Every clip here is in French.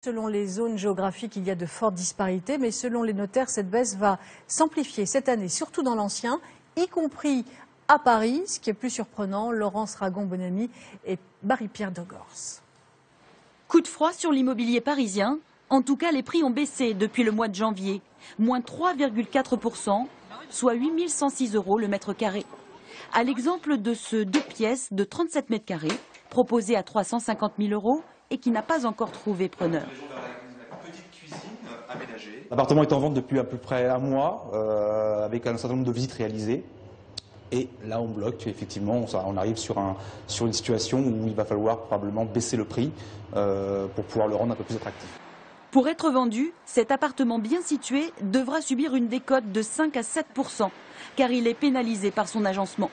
Selon les zones géographiques, il y a de fortes disparités, mais selon les notaires, cette baisse va s'amplifier cette année, surtout dans l'ancien, y compris à Paris. Ce qui est plus surprenant, Laurence Ragon-Bonamy et Marie-Pierre Degors. Coup de froid sur l'immobilier parisien. En tout cas, les prix ont baissé depuis le mois de janvier. Moins 3,4%, soit 8 106 € le mètre carré. À l'exemple de ce 2 pièces de 37 mètres carrés, proposé à 350 000 € et qui n'a pas encore trouvé preneur. L'appartement est en vente depuis à peu près un mois, avec un certain nombre de visites réalisées. Et là, on bloque, effectivement, on arrive sur une situation où il va falloir probablement baisser le prix pour pouvoir le rendre un peu plus attractif. Pour être vendu, cet appartement bien situé devra subir une décote de 5 à 7%, car il est pénalisé par son agencement.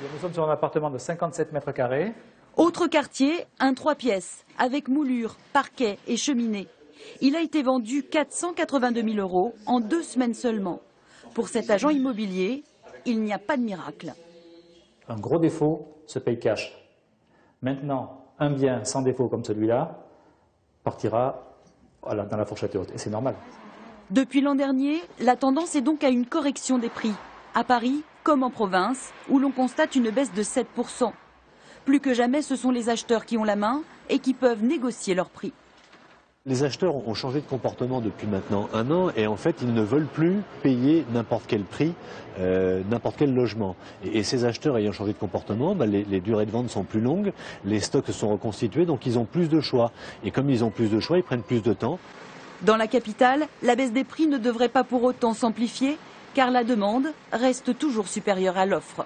Nous sommes sur un appartement de 57 mètres carrés. Autre quartier, un 3 pièces, avec moulure, parquet et cheminée. Il a été vendu 482 000 € en 2 semaines seulement. Pour cet agent immobilier, il n'y a pas de miracle. Un gros défaut se paye cash. Maintenant, un bien sans défaut comme celui-là partira dans la fourchette haute, et c'est normal. Depuis l'an dernier, la tendance est donc à une correction des prix. À Paris, comme en province, où l'on constate une baisse de 7%. Plus que jamais, ce sont les acheteurs qui ont la main et qui peuvent négocier leur prix. Les acheteurs ont changé de comportement depuis maintenant un an et en fait ils ne veulent plus payer n'importe quel prix, n'importe quel logement. Et ces acheteurs ayant changé de comportement, les durées de vente sont plus longues, les stocks se sont reconstitués, donc ils ont plus de choix. Et comme ils ont plus de choix, ils prennent plus de temps. Dans la capitale, la baisse des prix ne devrait pas pour autant s'amplifier car la demande reste toujours supérieure à l'offre.